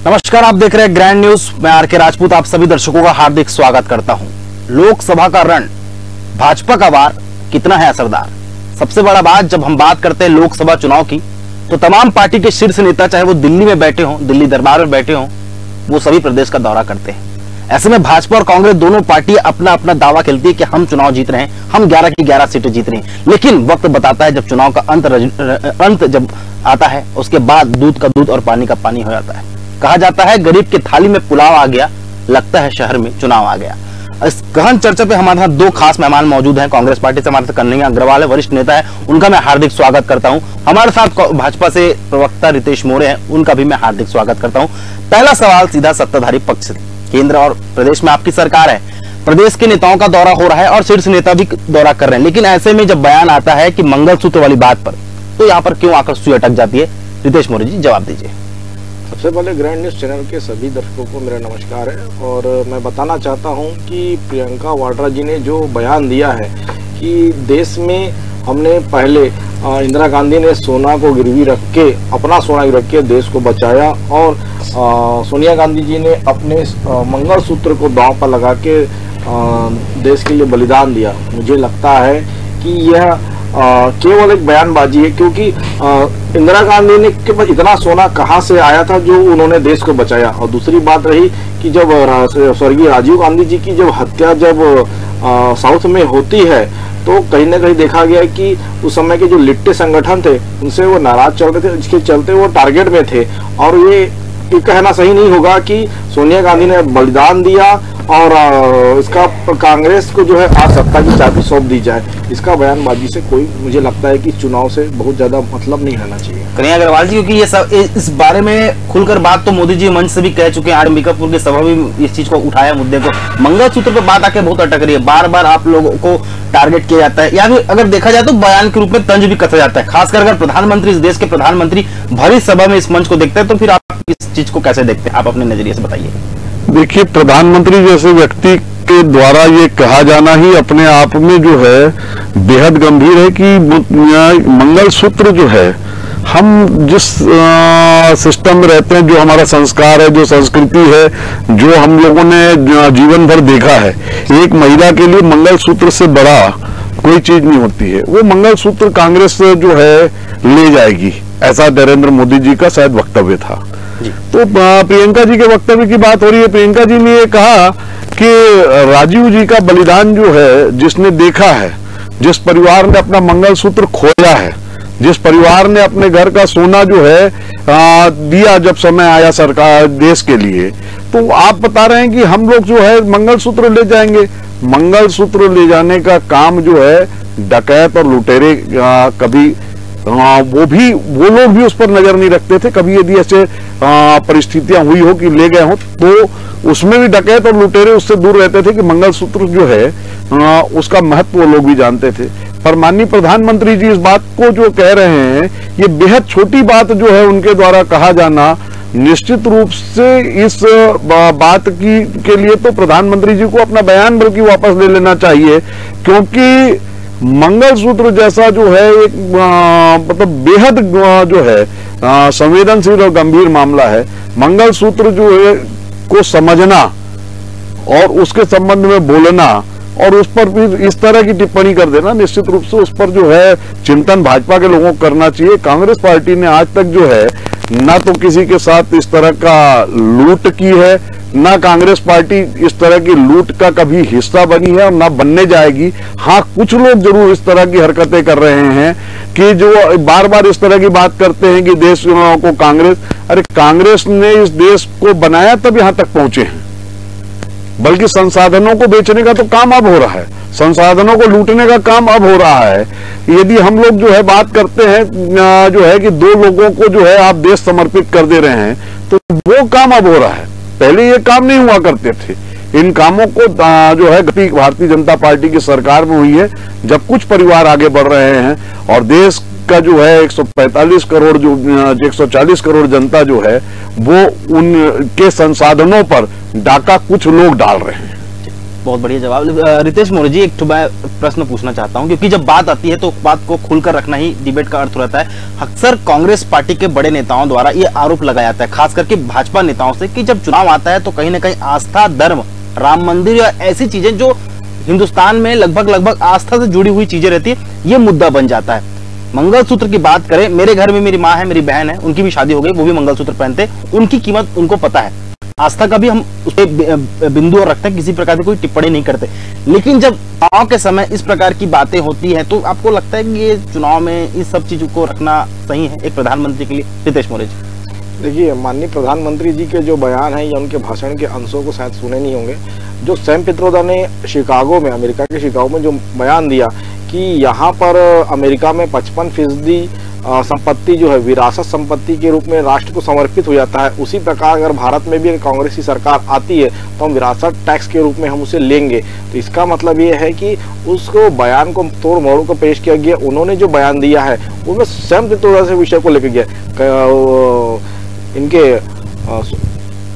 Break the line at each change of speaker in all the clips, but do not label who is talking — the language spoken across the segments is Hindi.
नमस्कार, आप देख रहे हैं ग्रैंड न्यूज। मैं आर.के. राजपूत आप सभी दर्शकों का हार्दिक स्वागत करता हूं। लोकसभा का रण, भाजपा का वार कितना है असरदार। सबसे बड़ा बात, जब हम बात करते हैं लोकसभा चुनाव की, तो तमाम पार्टी के शीर्ष नेता, चाहे वो दिल्ली में बैठे हों, दिल्ली दरबार में बैठे हों, वो सभी प्रदेश का दौरा करते हैं। ऐसे में भाजपा और कांग्रेस दोनों पार्टियां अपना अपना दावा खेलती है कि हम चुनाव जीत रहे हैं, हम 11 की 11 सीटें जीत रहे हैं। लेकिन वक्त बताता है, जब चुनाव का अंत जब आता है, उसके बाद दूध का दूध और पानी का पानी हो जाता है। कहा जाता है गरीब की थाली में पुलाव आ गया, लगता है शहर में चुनाव आ गया। इस गहन चर्चा पे हमारे साथ दो खास मेहमान मौजूद हैं। कांग्रेस पार्टी से हमारे साथ कन्हैया अग्रवाल है, वरिष्ठ नेता है, उनका मैं हार्दिक स्वागत करता हूं। हमारे साथ भाजपा से प्रवक्ता रितेश मोरे हैं, उनका भी मैं हार्दिक स्वागत करता हूं। पहला सवाल सीधा सत्ताधारी पक्ष से। केंद्र और प्रदेश में आपकी सरकार है, प्रदेश के नेताओं का दौरा हो रहा है और शीर्ष नेता भी दौरा कर रहे हैं, लेकिन ऐसे में जब बयान आता है कि मंगलसूत्र वाली बात पर, तो यहाँ पर क्यों आकर सुई अटक जाती है? रितेश मोरे जी, जवाब दीजिए।
सबसे पहले ग्रैंड न्यूज चैनल के सभी दर्शकों को मेरा नमस्कार है। और मैं बताना चाहता हूं कि प्रियंका वाड्रा जी ने जो बयान दिया है कि देश में हमने पहले इंदिरा गांधी ने सोना को गिरवी रख के, अपना सोना गिरवी रख के देश को बचाया, और सोनिया गांधी जी ने अपने मंगलसूत्र को दांव पर लगा के देश के लिए बलिदान दिया। मुझे लगता है कि यह केवल एक बयानबाजी है, क्योंकि इंदिरा गांधी ने के पास इतना सोना कहां से आया था जो उन्होंने देश को बचाया। और दूसरी बात रही कि जब स्वर्गीय राजीव गांधी जी की जब हत्या साउथ में होती है, तो कहीं ना कहीं देखा गया है कि उस समय के जो लिट्टे संगठन थे, उनसे वो नाराज चल रहे थे, जिसके चलते वो टारगेट में थे। और ये कहना सही नहीं होगा कि सोनिया गांधी ने बलिदान दिया और इसका कांग्रेस को जो है आज सत्ता की चाबी सौंप दी जाए। इसका बयानबाजी से कोई, मुझे लगता है कि चुनाव से बहुत ज्यादा मतलब नहीं रहना चाहिए।
कन्हैया अग्रवाल जी, क्योंकि ये सब इस बारे में खुलकर बात तो मोदी जी मंच से भी कह चुके हैं, आज अंबिकापुर की सभा भी इस चीज को उठाया, मुद्दे को। मंगलसूत्र पर बात आके बहुत अटक रही है, बार बार आप लोगों को टारगेट किया जाता है, या फिर अगर देखा जाए तो बयान के रूप में तंज भी कसा जाता है। खासकर अगर प्रधानमंत्री, इस देश के प्रधानमंत्री भरी सभा में इस मंच को देखते हैं, तो फिर आप इस चीज को कैसे देखते हैं? आप अपने नजरिए से बताइए।
देखिए, प्रधानमंत्री जैसे व्यक्ति के द्वारा ये कहा जाना ही अपने आप में जो है बेहद गंभीर है कि मंगलसूत्र जो है, हम जिस सिस्टम में रहते हैं, जो हमारा संस्कार है, जो संस्कृति है, जो हम लोगों ने जीवन भर देखा है, एक महिला के लिए मंगलसूत्र से बड़ा कोई चीज नहीं होती है। वो मंगलसूत्र कांग्रेस जो है ले जाएगी, ऐसा नरेंद्र मोदी जी का शायद वक्तव्य था। तो प्रियंका जी के वक्तव्य की बात हो रही है। प्रियंका जी ने ये कहा कि राजीव जी का बलिदान जो है, जिसने देखा है, जिस परिवार ने अपना मंगलसूत्र खोया है, जिस परिवार ने अपने घर का सोना जो है दिया जब समय आया सरकार देश के लिए, तो आप बता रहे हैं कि हम लोग जो है मंगलसूत्र ले जाएंगे। मंगलसूत्र ले जाने का काम जो है डकैत और लुटेरे कभी वो लोग भी उस पर नजर नहीं रखते थे। कभी यदि ऐसे परिस्थितियां हुई हो कि ले गए हो, तो उसमें भी डकैत और लुटेरे उससे दूर रहते थे कि मंगलसूत्र जो है उसका महत्व वो लोग भी जानते थे। पर माननीय प्रधानमंत्री जी इस बात को जो कह रहे हैं, ये बेहद छोटी बात जो है उनके द्वारा कहा जाना, निश्चित रूप से इस बात के लिए तो प्रधानमंत्री जी को अपना बयान बल्कि वापस ले लेना चाहिए, क्योंकि मंगलसूत्र जैसा जो है एक मतलब बेहद जो है संवेदनशील और गंभीर मामला है। मंगलसूत्र जो है को समझना और उसके संबंध में बोलना और उस पर भी इस तरह की टिप्पणी कर देना, निश्चित रूप से उस पर जो है चिंतन भाजपा के लोगों को करना चाहिए। कांग्रेस पार्टी ने आज तक जो है ना तो किसी के साथ इस तरह का लूट की है, ना कांग्रेस पार्टी इस तरह की लूट का कभी हिस्सा बनी है और ना बनने जाएगी। हाँ, कुछ लोग जरूर इस तरह की हरकतें कर रहे हैं कि जो बार बार इस तरह की बात करते हैं कि देश को कांग्रेस ने इस देश को बनाया तब यहां तक पहुंचे हैं, बल्कि संसाधनों को बेचने का तो काम अब हो रहा है, संसाधनों को लूटने का काम अब हो रहा है। यदि हम लोग जो है बात करते हैं जो है कि 2 लोगों को जो है आप देश समर्पित कर दे रहे हैं, तो वो काम अब हो रहा है। पहले ये काम नहीं हुआ करते थे। इन कामों को जो है गति भारतीय जनता पार्टी की सरकार में हुई है, जब कुछ परिवार आगे बढ़ रहे हैं और देश का जो है 145 करोड़ जो 140 करोड़ जनता जो है वो उनके संसाधनों पर डाका कुछ लोग डाल रहे हैं।
बहुत बढ़िया जवाब। रितेश मौर्य जी, एक तो मैं प्रश्न पूछना चाहता हूं, क्योंकि जब बात आती है तो बात को खुलकर रखना ही डिबेट का अर्थ रहता है। अक्सर कांग्रेस पार्टी के बड़े नेताओं द्वारा ये आरोप लगाया जाता है, खास करके भाजपा नेताओं से, कि जब चुनाव आता है तो कहीं ना कहीं आस्था, धर्म, राम मंदिर या ऐसी चीजें जो हिंदुस्तान में लगभग आस्था से जुड़ी हुई चीजें रहती है, ये मुद्दा बन जाता है। मंगलसूत्र की बात करें, मेरे घर में मेरी माँ है, मेरी बहन है, उनकी भी शादी हो गई, वो भी मंगलसूत्र पहनते, उनकी कीमत उनको पता है। आस्था का भी हम उस पर बिंदु और रखते हैं, किसी प्रकार की कोई टिप्पणी नहीं करते। लेकिन जब चुनाव के समय इस प्रकार की बातें होती हैं तो आपको लगता है कि ये चुनाव में इस सब चीजों को रखना सही है एक प्रधानमंत्री के लिए? रितेश मौर्य जी,
देखिए, माननीय प्रधानमंत्री जी के जो बयान है या उनके भाषण के अंशों को शायद सुने नहीं होंगे। जो सैम पित्रोदा ने शिकागो में, अमेरिका के शिकागो में जो बयान दिया कि यहाँ पर अमेरिका में 55% संपत्ति जो है विरासत संपत्ति के रूप में राष्ट्र को समर्पित हो जाता है, उसी प्रकार अगर भारत में भी कांग्रेस की सरकार आती है तो हम विरासत टैक्स के रूप में हम उसे लेंगे। तो इसका मतलब ये है कि उसको बयान को तोड़ मोड़ को पेश किया गया। उन्होंने जो बयान दिया है उनमें सैम पित्रोदा से विषय को लेकर गया, इनके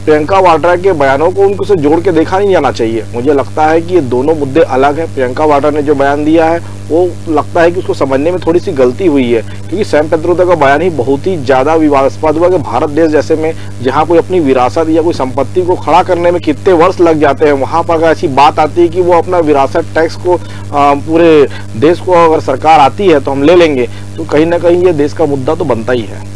प्रियंका वाड्रा के बयानों को उनको से जोड़ के देखा नहीं जाना चाहिए। मुझे लगता है कि ये दोनों मुद्दे अलग हैं। प्रियंका वाड्रा ने जो बयान दिया है वो लगता है कि उसको समझने में थोड़ी सी गलती हुई है, क्योंकि सैम पित्रोदा का बयान ही बहुत ही ज्यादा विवादास्पद हुआ कि भारत देश जैसे में जहाँ कोई अपनी विरासत या कोई संपत्ति को खड़ा करने में कितने वर्ष लग जाते हैं, वहां पर अगर ऐसी बात आती है कि वो अपना विरासत टैक्स को पूरे देश को अगर सरकार आती है तो हम ले लेंगे, तो कहीं ना कहीं ये देश का मुद्दा तो बनता ही है।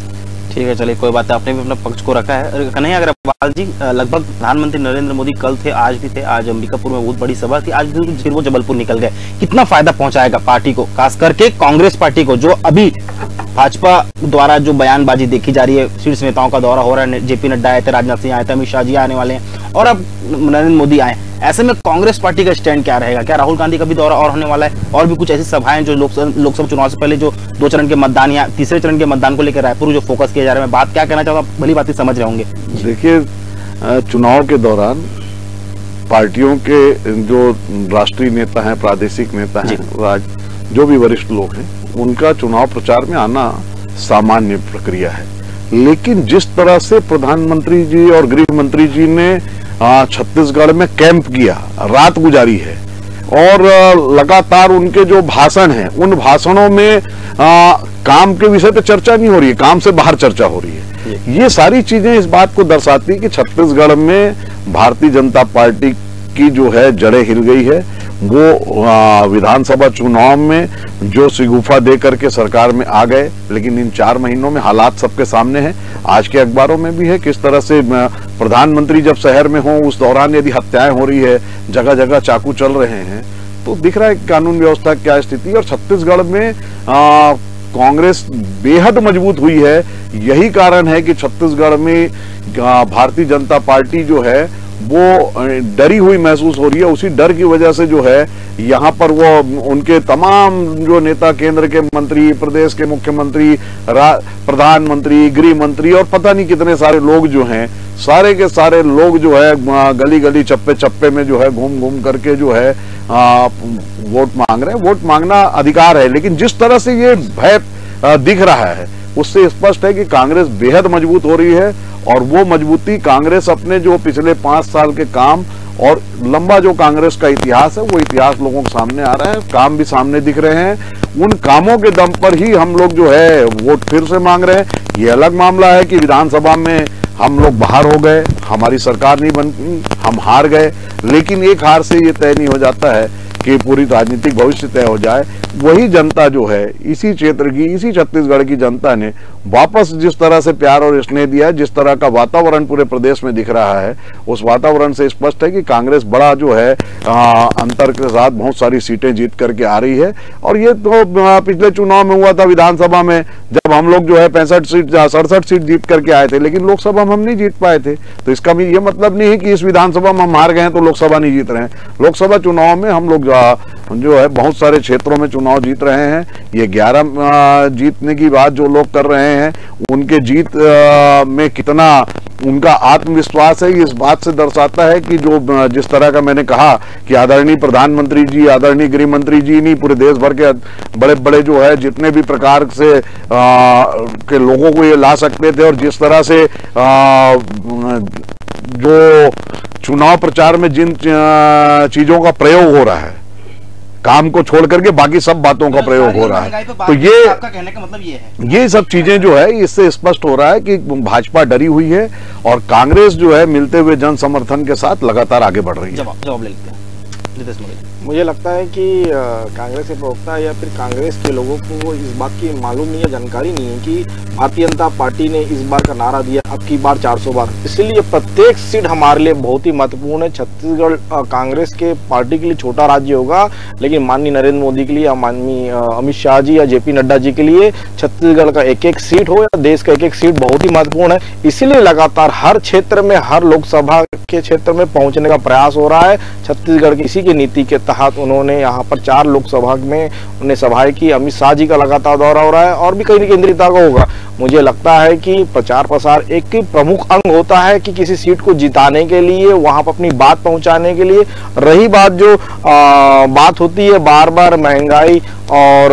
ठीक है, चलिए कोई बात है, आपने भी अपना पक्ष को रखा है। कन्हैया अग्रवाल जी, लगभग प्रधानमंत्री नरेंद्र मोदी कल थे, आज भी थे, आज अंबिकापुर में बहुत बड़ी सभा थी, आज भी फिर वो जबलपुर निकल गए। कितना फायदा पहुंचाएगा पार्टी को, खास करके कांग्रेस पार्टी को, जो अभी भाजपा द्वारा जो बयानबाजी देखी जा रही है, शीर्ष नेताओं का दौरा हो रहा है, जेपी नड्डा आए थे, राजनाथ सिंह आए थे, अमित शाह जी आने वाले हैं और अब नरेंद्र मोदी आए, ऐसे में कांग्रेस पार्टी का स्टैंड क्या रहेगा? क्या राहुल गांधी का भी दौरा और होने वाला है, और भी कुछ ऐसी सभाएं जो लोकसभा चुनाव से पहले जो 2 चरण के मतदान या तीसरे चरण के मतदान को लेकर रायपुर जो फोकस किया जा रहा है, मैं बात क्या कहना चाहता हूँ, भली बात समझ रहे होंगे।
देखिए, चुनाव के दौरान पार्टियों के जो राष्ट्रीय नेता हैं, प्रादेशिक नेता हैं, जो भी वरिष्ठ लोग हैं, उनका चुनाव प्रचार में आना सामान्य प्रक्रिया है। लेकिन जिस तरह से प्रधानमंत्री जी और गृह मंत्री जी ने छत्तीसगढ़ में कैंप किया, रात गुजारी है, और लगातार उनके जो भाषण हैं, उन भाषणों में काम के विषय पे चर्चा नहीं हो रही है, काम से बाहर चर्चा हो रही है। ये सारी चीजें इस बात को दर्शाती है कि छत्तीसगढ़ में भारतीय जनता पार्टी की जो है जड़ें हिल गई है। वो विधानसभा चुनाव में जो शिगुफा दे करके सरकार में आ गए, लेकिन इन 4 महीनों में हालात सबके सामने हैं। आज के अखबारों में भी है किस तरह से प्रधानमंत्री जब शहर में हो, उस दौरान यदि हत्याएं हो रही है, जगह जगह चाकू चल रहे हैं, तो दिख रहा है कानून व्यवस्था क्या स्थिति। और छत्तीसगढ़ में कांग्रेस बेहद मजबूत हुई है। यही कारण है कि छत्तीसगढ़ में भारतीय जनता पार्टी जो है वो डरी हुई महसूस हो रही है। उसी डर की वजह से जो है यहाँ पर वो उनके तमाम जो नेता, केंद्र के मंत्री, प्रदेश के मुख्यमंत्री, प्रधानमंत्री, गृह मंत्री और पता नहीं कितने सारे लोग जो हैं, सारे के सारे लोग जो है गली गली चप्पे चप्पे में जो है घूम घूम करके जो है वोट मांग रहे हैं। वोट मांगना अधिकार है, लेकिन जिस तरह से ये भय दिख रहा है उससे स्पष्ट है कि कांग्रेस बेहद मजबूत हो रही है। और वो मजबूती कांग्रेस अपने जो पिछले 5 साल के काम और लंबा जो कांग्रेस का इतिहास है, वो इतिहास लोगों के सामने आ रहा है, काम भी सामने दिख रहे हैं। उन कामों के दम पर ही हम लोग जो है वोट फिर से मांग रहे हैं। ये अलग मामला है कि विधानसभा में हम लोग बाहर हो गए, हमारी सरकार नहीं बनी, हम हार गए, लेकिन एक हार से ये तय नहीं हो जाता है कि पूरी राजनीतिक भविष्य तय हो जाए। वही जनता जो है, इसी क्षेत्र की, इसी छत्तीसगढ़ की जनता ने वापस जिस तरह से प्यार और स्नेह दिया है, जिस तरह का वातावरण पूरे प्रदेश में दिख रहा है, उस वातावरण से स्पष्ट है कि कांग्रेस बड़ा जो है अंतर के साथ बहुत सारी सीटें जीत करके आ रही है। और ये तो पिछले चुनाव में हुआ था विधानसभा में, जब हम लोग जो है 67 सीट जीत करके आए थे, लेकिन लोकसभा में हम नहीं जीत पाए थे। तो इसका भी ये मतलब नहीं है कि इस विधानसभा में हम हार गए हैं तो लोकसभा नहीं जीत रहे हैं। लोकसभा चुनाव में हम लोग जो है बहुत सारे क्षेत्रों में चुनाव जीत रहे हैं। ये 11 जीतने की बात जो लोग कर रहे हैं, उनके जीत में कितना उनका आत्मविश्वास है, इस बात से दर्शाता है कि जो जिस तरह का मैंने कहा कि आदरणीय प्रधानमंत्री जी, आदरणीय गृह मंत्री जी नहीं, पूरे देश भर के बड़े बड़े जो है जितने भी प्रकार से के लोगों को ये ला सकते थे, और जिस तरह से जो चुनाव प्रचार में जिन चीजों का प्रयोग हो रहा है, काम को छोड़ करके बाकी सब बातों का प्रयोग हो रहा है, तो ये
आपका कहने का मतलब ये है,
ये सब चीजें जो है इससे स्पष्ट हो रहा है कि भाजपा डरी हुई है और कांग्रेस जो है मिलते हुए जन समर्थन के साथ लगातार आगे बढ़ रही है।
जवाब ले लेते हैं नितेश मोदी।
मुझे लगता है कि कांग्रेस के प्रवक्ता या फिर कांग्रेस के लोगों को इस बात की मालूम नहीं है, जानकारी नहीं है कि भारतीय जनता पार्टी ने इस बार का नारा दिया अब की बार 400 बार, इसलिए प्रत्येक सीट हमारे लिए बहुत ही महत्वपूर्ण है। छत्तीसगढ़ कांग्रेस के पार्टी के लिए छोटा राज्य होगा, लेकिन माननीय नरेंद्र मोदी के लिए या माननीय अमित शाह जी या जेपी नड्डा जी के लिए छत्तीसगढ़ का एक एक सीट हो या देश का एक एक सीट बहुत ही महत्वपूर्ण है। इसीलिए लगातार हर क्षेत्र में, हर लोकसभा के क्षेत्र में पहुंचने का प्रयास हो रहा है। छत्तीसगढ़ की इसी की नीति के तहत उन्होंने यहाँ पर 4 लोकसभा में उन्हें सभाएं की। अमित शाह जी का लगातार दौरा हो रहा है और भी कई केंद्रीयता का होगा। मुझे लगता है कि प्रचार प्रसार एक प्रमुख अंग होता है कि किसी सीट को जिताने के लिए, वहां पर अपनी बात पहुंचाने के लिए। रही बात जो बात होती है बार बार महंगाई और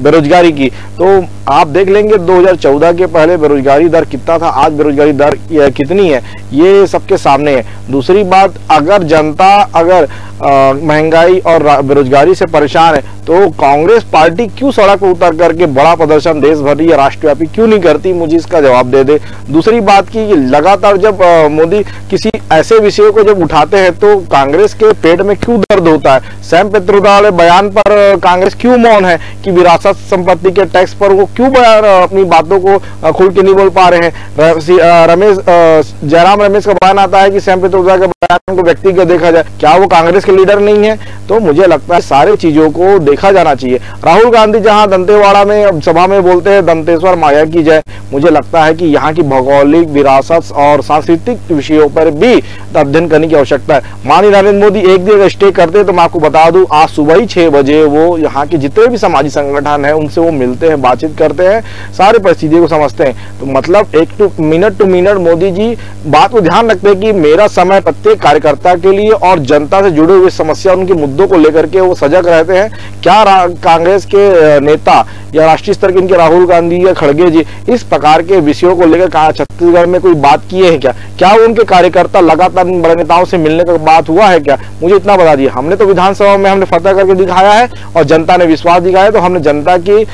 बेरोजगारी की, तो आप देख लेंगे 2014 के पहले बेरोजगारी दर कितना था, आज बेरोजगारी दर कितनी है, ये सबके सामने है। दूसरी बात, अगर जनता अगर महंगाई और बेरोजगारी से परेशान है तो कांग्रेस पार्टी क्यों सड़क पर उतर करके बड़ा प्रदर्शन देश भर या राष्ट्रव्यापी क्यों नहीं करती, मुझे इसका जवाब दे दे। दूसरी बात की लगातार जब मोदी किसी ऐसे विषयों को जब उठाते हैं तो कांग्रेस के पेट में क्यों दर्द होता है। सैम पित्रोदा बयान पर कांग्रेस क्यों मौन है कि विरासत संपत्ति के टैक्स पर वो क्यों अपनी बातों को खुल के नहीं बोल पा रहे हैं। जयराम रमेश का बयान आता है कि सैम पित्रोदा के बयान को व्यक्तिगत देखा जाए, क्या वो कांग्रेस के लीडर नहीं है? तो मुझे लगता है सारी चीजों को देखा जाना चाहिए। राहुल गांधी जहां दंतेवाड़ा में सभा में बोलते हैं दंतेश्वर माया की जय, मुझे लगता है कि यहाँ की भौगोलिक विरासत और सांस्कृतिक विषयों पर भी अध्ययन करने की आवश्यकता है। माननीय नरेंद्र मोदी एक दिन स्टे करते हैं तो मैं आपको बता दूं, आज सुबह ही 6 बजे वो यहाँ के जितने भी सामाजिक संगठन है उनसे वो मिलते हैं, बातचीत करते हैं, सारे परिस्थितियों को समझते हैं। तो मतलब minute to minute Modi ji बात को ध्यान रखते हैं कि मेरा समय प्रत्येक कार्यकर्ता के लिए और जनता से जुड़े हुए समस्या उनके मुद्दों को लेकर के वो सजग रहते हैं। क्या कांग्रेस के नेता या राष्ट्रीय स्तर के इनके राहुल गांधी या खड़गे जी इस प्रकार के विषयों को लेकर छत्तीसगढ़ में कोई बात किए हैं क्या? क्या उनके कार्यकर्ता लगातार बड़े नेताओं से मिलने का बात हुआ है क्या? मुझे इतना बता दिया। हमने तो विधानसभा में हमने फतह करके दिखाया है और जनता ने विश्वास दिखाया, तो हमने जनता की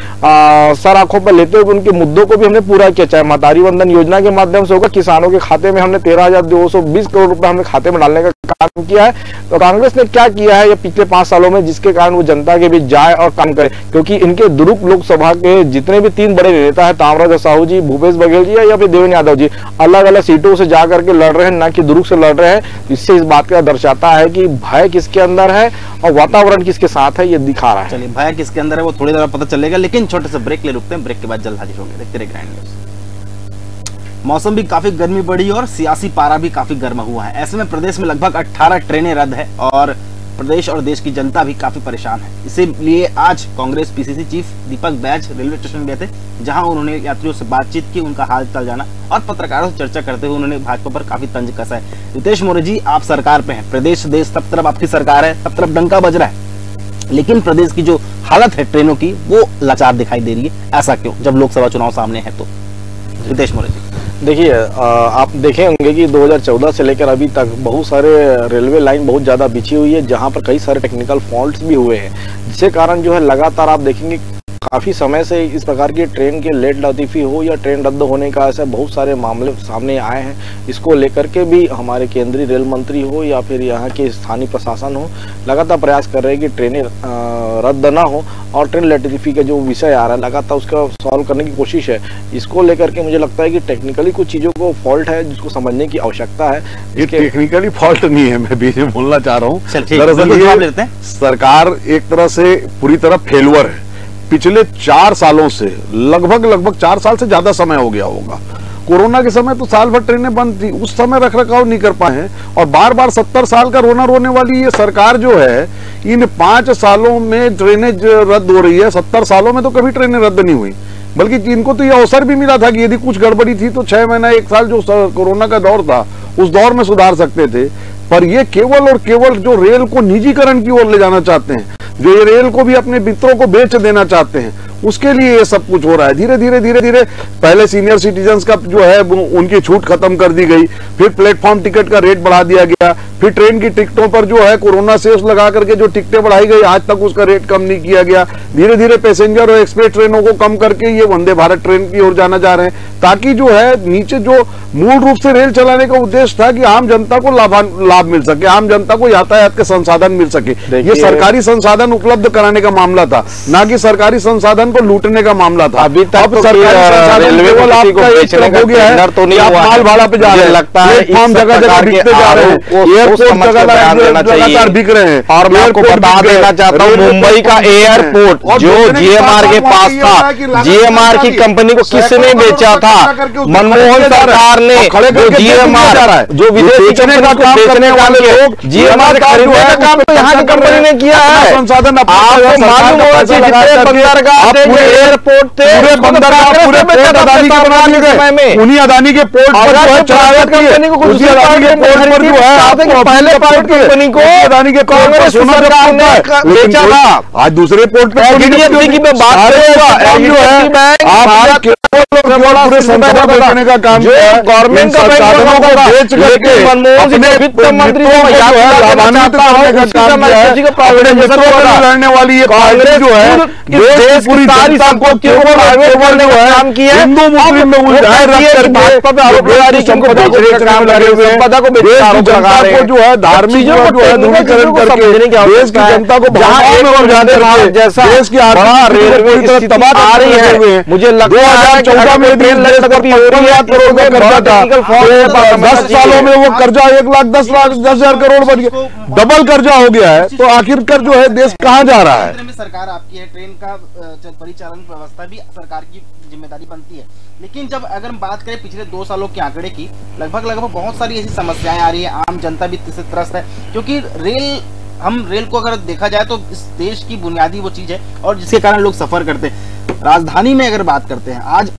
सर आंखों पर लेते हुए उनके मुद्दों को भी हमने पूरा किया। चाहे महतारी वंदन योजना के माध्यम से होगा, किसानों के खाते में हमने 13,220 करोड़ रुपए हमने खाते में डालने का काम किया है। तो कांग्रेस ने क्या किया है ये पिछले 5 सालों में जिसके कारण वो जनता के बीच जाए और काम करे? क्योंकि इनके दुर्ग लोकसभा के जितने भी 3 बड़े नेता है, ताम्रध्वज साहू जी, भूपेश बघेल जी या फिर देवेंद्र यादव जी, अलग अलग सीटों से जाकर के लड़ रहे हैं, ना कि दुर्ग से लड़ रहे हैं। इससे इस बात का दर्शाता है कि भय किसके अंदर है और वातावरण किसके साथ है, ये दिखा रहा है।
चलिए, भय किसके अंदर है वो थोड़ी देर पता चलेगा, लेकिन छोटे से ब्रेक ले रुकते हैं। ब्रेक के बाद जल्द हाजिर होंगे। देखते रहिए ग्रैंड न्यूज़। मौसम भी काफी गर्मी पड़ी और सियासी पारा भी काफी गर्म हुआ है। ऐसे में प्रदेश में लगभग 18 ट्रेनें रद्द है और प्रदेश और देश की जनता भी काफी परेशान है। इसीलिए आज Congress PCC chief Deepak Baij railway station गए थे, जहां उन्होंने यात्रियों से बातचीत की, उनका हाल चाल जाना और पत्रकारों से चर्चा करते हुए उन्होंने भाजपा पर काफी तंज कसा है। नितेश मोदी जी, आप सरकार पे हैं, प्रदेश देश सब तरफ आपकी सरकार है, सब तरफ डंका बज रहा है, लेकिन प्रदेश की जो हालत है ट्रेनों की वो लाचार दिखाई दे रही है। ऐसा क्यों, जब लोकसभा चुनाव सामने है? तो नितेश मोदी जी,
देखिए, आप देखे होंगे कि 2014 से लेकर अभी तक बहुत सारे रेलवे लाइन बहुत ज़्यादा बिछी हुई है, जहां पर कई सारे टेक्निकल फॉल्ट्स भी हुए हैं, जिसके कारण जो है लगातार आप देखेंगे काफ़ी समय से इस प्रकार की ट्रेन के लेट लतीफ़ी हो या ट्रेन रद्द होने का ऐसे बहुत सारे मामले सामने आए हैं। इसको लेकर के भी हमारे केंद्रीय रेल मंत्री हो या फिर यहाँ के स्थानीय प्रशासन हो, लगातार प्रयास कर रहे हैं कि ट्रेनें रद्द ना हो और ट्रेन लतीफ़ी का जो विषय आ रहा है लगातार उसका सॉल्व करने की कोशिश है। इसको लेकर के मुझे लगता है कि टेक्निकली कुछ चीज़ों को फॉल्ट है जिसको समझने की आवश्यकता है।
ये टेक्निकली फॉल्ट नहीं है, मैं बीच में बोलना चाह रहा हूँ।
दरअसल ये
सरकार एक तरह से पूरी तरह फेलुअर है। पिछले 4 सालों से लगभग 4 साल से ज्यादा समय हो गया होगा। कोरोना के समय तो साल भर ट्रेनें बंद थी, उस समय रख रखाव नहीं कर पाए हैं और बार बार 70 साल का रोना रोने वाली ये सरकार जो है, इन 5 सालों में ट्रेनें रद्द हो रही है। 70 सालों में तो कभी ट्रेनें रद्द नहीं हुई, बल्कि इनको तो ये अवसर भी मिला था कि यदि कुछ गड़बड़ी थी तो 6 महीना 1 साल जो कोरोना का दौर था उस दौर में सुधार सकते थे। पर ये केवल और केवल जो रेल को निजीकरण की ओर ले जाना चाहते हैं, जो ये रेल को भी अपने मित्रों को बेच देना चाहते हैं, उसके लिए ये सब कुछ हो रहा है। धीरे धीरे पहले सीनियर सिटीजन्स का जो है उनकी छूट खत्म कर दी गई, फिर प्लेटफॉर्म टिकट का रेट बढ़ा दिया गया, फिर ट्रेन की टिकटों पर जो है कोरोना सेस लगा करके जो टिकटें बढ़ाई गई, आज तक उसका रेट कम नहीं किया गया। धीरे धीरे पैसेंजर और एक्सप्रेस ट्रेनों को कम करके ये वंदे भारत ट्रेन की ओर जाना जा रहे हैं, ताकि जो है नीचे जो मूल रूप से रेल चलाने का उद्देश्य था कि आम जनता को लाभ मिल सके, आम जनता को यातायात के संसाधन मिल सके। ये सरकारी संसाधन उपलब्ध कराने का मामला था, ना कि सरकारी संसाधन को लूटने का मामला था।
अभी तक
अब सरकारी संसाधन केवल आपका एक तरफ हो गया है,
तो नहीं
आप माल भाड़ा पे जा रहे हैं,
लगता है
प्लेटफॉर्म जगह जगह बिकते जा रहे हैं, एयरपोर्ट लगातार बिक रहे हैं।
और मैं आपको बता देना चाहता हूँ, मुंबई का एयरपोर्ट जो जीएमआर के पास था, जीएमआर की कंपनी को किसने बेचा था? मनमोहन सरकार ने जो जीएमआर जो विदेशी कंपनी को बेचने वाले लोग जीएमआर खरीदने का काम तो यहाँ की कंपनी ने किया है।
संसाधन
आपको मालूम होगा कि जितने बंदरगाह थे, एयरपोर्ट थे,
पूरे बंदरगाह पूरे पोर्ट अदानी के बना दिए गए, उन्हीं अदानी के पोर्ट पर जो है प्राइवेट कंपनी को कुछ अदानी के पोर्ट पर जो है
पहले प्राइवेट कंपनी को
अदानी के कांग्रेस सरकार ने बेचा था, आज दूसरे पोर्ट पे
एचडीएफसी की मैं बात करूंगा,
जो है आप पूरे संसाधन बेचने का काम जो गवर्नमेंट का संसाधनों को बेच करके मनमोहन सिंह वित्त मंत्री लड़ने वाली ये कांग्रेस जो है देश पूरी जनता को केवल काम किया, हिंदू मुस्लिम में उलझाए रख करके भाजपा पे आरोप लगा रही, संपदा को बेचने में लगे हुए हैं, संपदा को जनता को जो है धार्मिक जो है ध्रुवीकरण करके देश की जनता को भावनाओं में उलझाने वाले जैसा देश की आर्थिक रेलवे तबाह आ रही है। मुझे लगता है 2014 में भी 15 करोड़ का कर्जा था, 10 सालों में वो कर्जा 1,10,10,000 करोड़ बन गया, डबल कर्जा हो गया है। तो आखिरकार जो है देश कहाँ जा रहा है?
सरकार आपकी है, ट्रेन का परिचालन व्यवस्था भी सरकार की जिम्मेदारी बनती है, लेकिन जब अगर हम बात करें पिछले 2 सालों के आंकड़े की, लगभग बहुत सारी ऐसी समस्याएं आ रही है, आम जनता भी इससे त्रस्त है, क्योंकि रेल को अगर देखा जाए तो इस देश की बुनियादी वो चीज है और जिसके कारण लोग सफर करते हैं। राजधानी में अगर बात करते हैं, आज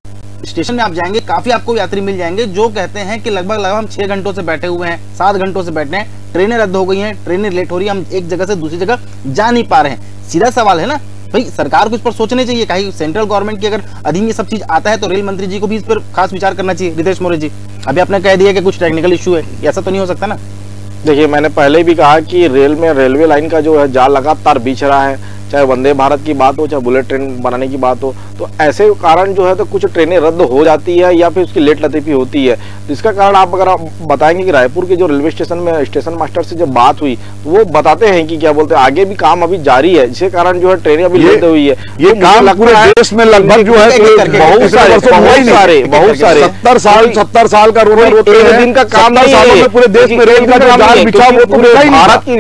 स्टेशन में आप जाएंगे, काफी आपको यात्री मिल जाएंगे जो कहते हैं कि लगभग हम 6 घंटों से बैठे हुए हैं, 7 घंटों से बैठे हैं, ट्रेनें रद्द हो गई हैं, ट्रेनें लेट हो रही है, हम एक जगह से दूसरी जगह जा नहीं पा रहे हैं। सीधा सवाल है ना भाई, सरकार को इस पर सोचने चाहिए, कहीं सेंट्रल गवर्नमेंट की अगर अधीन ये सब चीज आता है तो रेल मंत्री जी को भी इस पर खास विचार करना चाहिए। रितेश मौर्य जी, अभी आपने कह दिया कि कुछ टेक्निकल इश्यू है, ऐसा तो नहीं हो सकता ना?
देखिए, मैंने पहले भी कहा कि रेल में रेलवे लाइन का जो है जाल लगातार बिछ रहा है, चाहे वंदे भारत की बात हो, चाहे बुलेट ट्रेन बनाने की बात हो, तो ऐसे कारण जो है तो कुछ ट्रेनें रद्द हो जाती है या फिर उसकी लेट लतीफी होती है। जिसका कारण आप अगर आप बताएंगे कि रायपुर के जो रेलवे स्टेशन में स्टेशन मास्टर से जब बात हुई तो वो बताते हैं कि क्या बोलते हैं आगे भी काम अभी जारी है, जिसके कारण जो है ट्रेनें अभी लेट हुई है।
ये काम पूरे देश में लगभग जो है बहुत सारे 70 साल का
दिन का काम नहीं है,
पूरे देश में रेल का जो जाल बिछा वो पूरे भारत की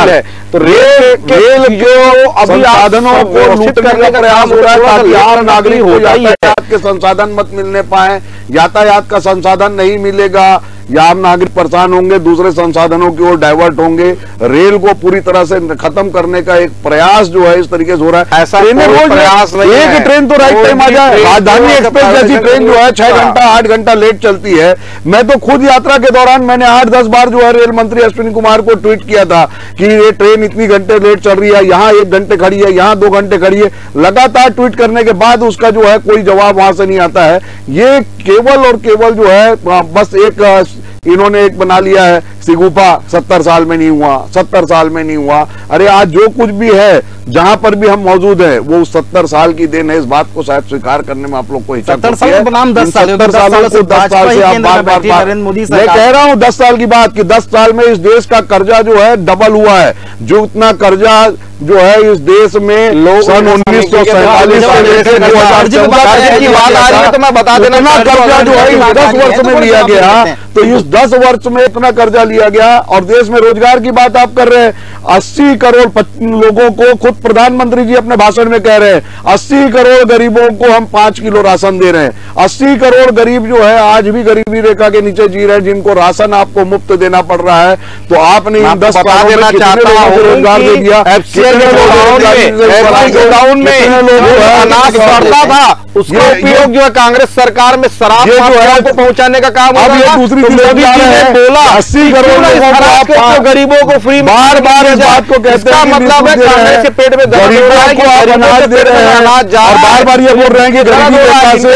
है। तो रेल जो अभी साधनों को लूट करने का प्रयास हो रहा है ताकि आम नागरिक हो यातायात के संसाधन मत मिलने पाए, यातायात का संसाधन नहीं मिलेगा या आम नागरिक परेशान होंगे, दूसरे संसाधनों की ओर डाइवर्ट होंगे। रेल को पूरी तरह से खत्म करने का एक प्रयास जो है इस तरीके से हो रहा है।
ऐसा प्रयास नहीं है,
एक ट्रेन तो राइट टाइम आ जाए, राजधानी एक्सप्रेस जैसी ट्रेन जो है 6 घंटा 8 घंटा लेट चलती है। मैं तो खुद यात्रा के दौरान मैंने 8-10 बार जो है रेल मंत्री अश्विनी कुमार को ट्वीट किया था कि ये ट्रेन इतनी घंटे लेट चल रही है, यहाँ 1 घंटे खड़ी है, यहाँ 2 घंटे खड़ी है। लगातार ट्वीट करने के बाद उसका जो है कोई जवाब वहां से नहीं आता है। ये केवल और केवल जो है बस एक इन्होंने एक बना लिया है सिगुफा, 70 साल में नहीं हुआ, 70 साल में नहीं हुआ। अरे आज जो कुछ भी है, जहां पर भी हम मौजूद हैं, वो 70 साल की देन है। इस बात को शायद स्वीकार करने में आप लोग को
70 साल बनाम 10 साल,
10 सालों से 10 साल से आप बार मैं कह रहा हूं 10 साल की बात कि 10 साल में इस देश का कर्जा जो है डबल हुआ है। जो इतना कर्जा जो है इस देश में सन 1947 से लेकर 2014
की बात आ रही है तो मैं बता देना,
कर्जा जो है इस 10 वर्ष में लिया गया, तो इस 10 वर्ष में इतना कर्जा लिया गया। और देश में रोजगार की बात आप कर रहे हैं, 80 करोड़ लोगों को, खुद प्रधानमंत्री जी अपने भाषण में कह रहे हैं 80 करोड़ गरीबों को हम 5 किलो राशन दे रहे हैं। 80 करोड़ गरीब जो है आज भी गरीबी रेखा के नीचे जी रहे हैं, जिनको राशन आपको मुफ्त देना पड़ रहा है। तो आपने इन 10 सालों में कितने लोगों को रोजगार दे दिया?
लॉकडाउन में अनाज बढ़ता था, उसका उपयोग जो है कांग्रेस सरकार में शराब को पहुंचाने का काम हो रहा है।
दूसरी चीज बोला 80 करोड़
गरीबों को फ्री
बार बार इस बात को कहते हैं,
मतलब है कांग्रेस के पेट में
गरीबों को आप अनाज दे रहे हैं और बार बार ये बोल रहे हैं कि गरीबी रेखा से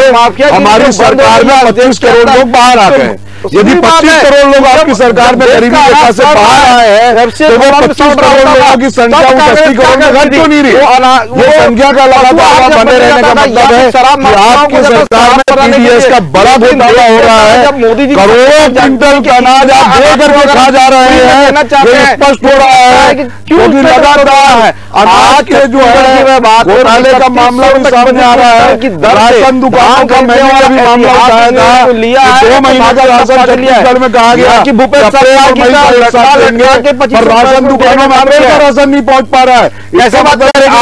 हमारी सरकार में 25 करोड़ लोग बाहर आ गए। यदि 25 करोड़ लोग आपकी सरकार में गरीबी रेखा से बाहर आए हैं तो वो 25 करोड़ लोगों की संख्या 80 करोड़ में घट क्यों नहीं रही? ये संख्या का लगातार बने रहने का मतलब है कि आपकी सरकार में टीडीएस का बड़ा घोटाला हो रहा है। करोड़ों क्विंटल अनाज आप दे करके खा जा रहे हैं, ये स्पष्ट हो रहा है क्योंकि लगातार अनाज के जो है घोटाले का मामला भी सामने आ रहा है। राशन दुकानों का मैंने भी मामला उठाया था, 2 महीने का राशन छत्तीसगढ़ में कहा गया कि भूपेश सरकार की पर राशन दुकानों में अप्रैल का राशन नहीं पहुंच पा रहा है। ऐसा बात जानकारी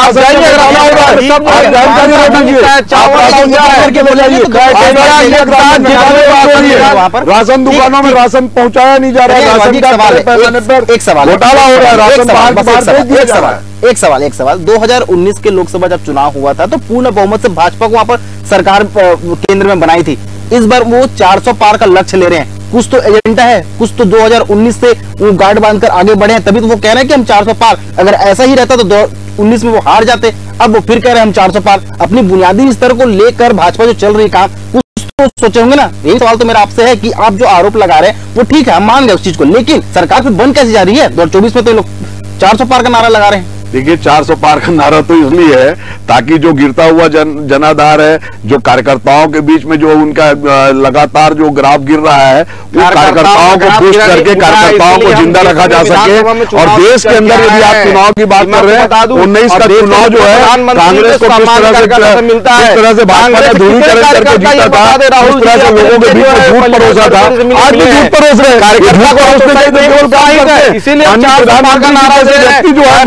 राशन दुकानों में राशन पहुंचाया नहीं जा रहा है, राशन का
एक सवाल
घोटाला हो रहा है, राशन
एक सवाल 2019 के लोकसभा जब चुनाव हुआ था तो पूर्ण बहुमत से भाजपा को वहां पर सरकार केंद्र में बनाई थी। इस बार वो 400 पार का लक्ष्य ले रहे हैं, कुछ तो एजेंडा है, कुछ तो 2019 से वो गार्ड बांधकर आगे बढ़े हैं, तभी तो वो कह रहे हैं कि हम 400 पार। अगर ऐसा ही रहता तो 2019 में वो हार जाते, अब वो फिर कह रहे हैं हम 400 पार। अपनी बुनियादी स्तर को लेकर भाजपा जो चल रही काम कुछ तो सोचे होंगे ना। यही सवाल तो मेरा आपसे है कि आप जो आरोप लगा रहे हैं वो ठीक है, हम मान गए उस चीज को, लेकिन सरकार फिर बन कैसे जा रही है? 2024 में तो लोग 400 पार का नारा लगा रहे हैं।
देखिए 400 पार का नारा तो इसलिए है ताकि जो गिरता हुआ जनाधार है, जो कार्यकर्ताओं के बीच में जो उनका लगातार जो ग्राफ गिर रहा है, वो कार्यकर्ताओं को बूस्ट करके कार्यकर्ताओं को जिंदा रखा जा सके। और देश के अंदर यदि आप चुनाव की बात कर रहे हैं, 19 का चुनाव जो है कांग्रेस को किस तरह से भाजपा ने ध्रुवीकरण करके जीता था, उस तरह से लोगों के बीच में झूठ परोसा था, आज भी झूठ परोस रहे हैं। इसीलिए व्यक्ति जो है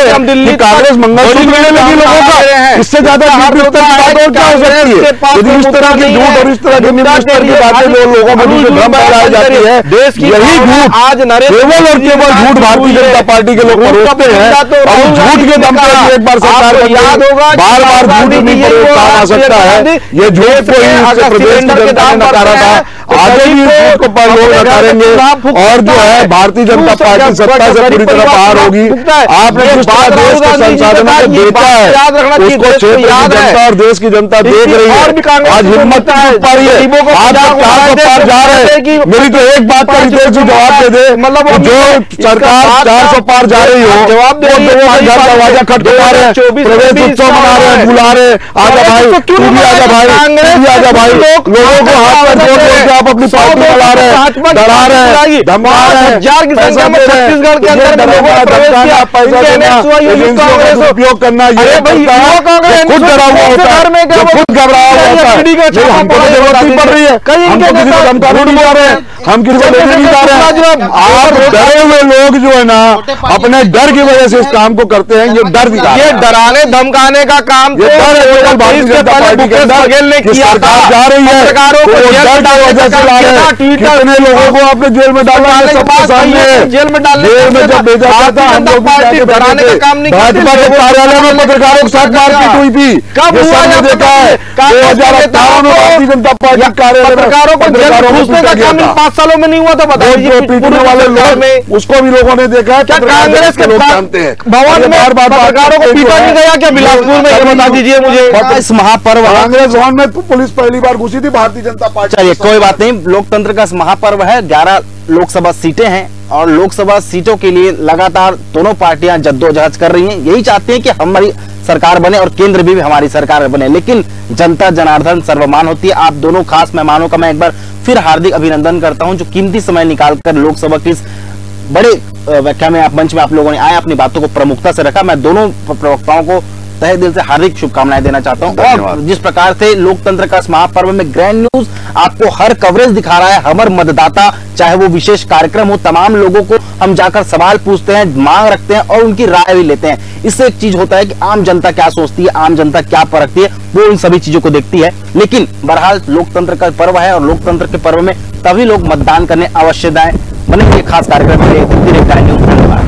हम दिल्ली कांग्रेस मंगलसूत्र लेने लगी लोगों का, इससे ज्यादा क्या हो सकती है? यदि इस तरह की झूठ और इस तरह की निम्न स्तर की बातें लोगों के बीच में भ्रम फैलाई जाती है, यही झूठ आज केवल और केवल झूठ भारतीय जनता पार्टी के लोग परोसते हैं। और झूठ के दम पर एक बार सरकार याद होगा बार बार झूठ नहीं काम आ सकता है। ये झूठ को ही प्रदेश की जनता ने नकारा था, आगे भी झूठ को पर लोग नकारेंगे और जो है भारतीय जनता पार्टी सत्ता से पूरी तरह बाहर होगी। आपने जिस तरह देश के संसाधनों को बेचा है उसको क्षेत्र की जनता और देश की जनता देख रही है। आज हिम्मत नहीं पा रही है, आप 400 पार जा रहे हैं। मेरी तो एक बात का रितेश जी जवाब दे दे, मतलब जो सरकार 400 पार जा रही हो जवाब दे, घर दरवाजा खटखटा रहे हैं, प्रवेश उत्सव मना रहे हैं, बुला रहे हैं, आजा भाई तू भी आजा भाई, तू भी आजा भाई। लोगों को हाथ पर जोड़ जोड़ के आप अपनी पार्टी बुला रहे हैं, डरा रहे हैं, धमका रहे हैं, छत्तीसगढ़ के अंदर उपयोग करना ये खुद डरा हुआ होता है, खुद घबराया हुआ होता है। हमको तो जरूरत नहीं पड़ रही है, हम तो किसी को धमकाने नहीं जा रहे हैं, हम किसी को लेने नहीं जा रहे हैं। आप डरे हुए लोग जो है ना अपने डर की वजह से इस काम को करते हैं। ये डर
ये डराने धमकाने का काम
ये डर है भारतीय जनता पार्टी के अंदर सरकार जा रही है, डर की वजह से ला रहे हैं। कितने लोगों को आपने जेल में डाला है, सबके सामने जेल में जब भेजा गया था हम लोग
डराने का काम नहीं।
भाजपा के कार्यालय में पत्रकारों के साथ मारपीट हुई थी,
कब
ये सबने देखा है। 2018 में भारतीय जनता पार्टी कार्यालय में
पत्रकारों को जेल घुसने का काम 5 सालों में नहीं हुआ था। बताइए
पीटने वाले लोग में उसको भी लोगों ने देखा है।
क्या कांग्रेस के
लोग जानते हैं
भवन में पत्रकारों को पीटा नहीं गया क्या बिलासपुर में? ये बता दीजिए मुझे।
इस महापर्व
कांग्रेस भवन में पुलिस पहली बार घुसी थी भारतीय जनता पार्टी।
चलिए कोई बात नहीं, लोकतंत्र का महापर्व है, 11 लोकसभा सीटें हैं और लोकसभा सीटों के लिए लगातार दोनों पार्टियां जद्दोजहद कर रही हैं। यही चाहती हैं कि हमारी सरकार बने और केंद्र भी हमारी सरकार बने, लेकिन जनता जनार्दन सर्वमान होती है। आप दोनों खास मेहमानों का मैं एक बार फिर हार्दिक अभिनंदन करता हूं जो कीमती समय निकालकर लोकसभा की इस बड़े व्याख्या में आप मंच में आप लोगों ने आए, अपनी बातों को प्रमुखता से रखा। मैं दोनों प्रवक्ताओं को तहे दिल से हार्दिक शुभकामनाएं देना चाहता हूं। और जिस प्रकार से लोकतंत्र का महापर्व में ग्रैंड न्यूज आपको हर कवरेज दिखा रहा है, हर मतदाता चाहे वो विशेष कार्यक्रम हो, तमाम लोगों को हम जाकर सवाल पूछते हैं, मांग रखते हैं और उनकी राय भी लेते हैं। इससे एक चीज होता है कि आम जनता क्या सोचती है, आम जनता क्या परखती है, वो इन सभी चीजों को देखती है। लेकिन बहरहाल लोकतंत्र का पर्व है और लोकतंत्र के पर्व में तभी लोग मतदान करने अवश्य जाएं। बने ये खास कार्यक्रम में धन्यवाद।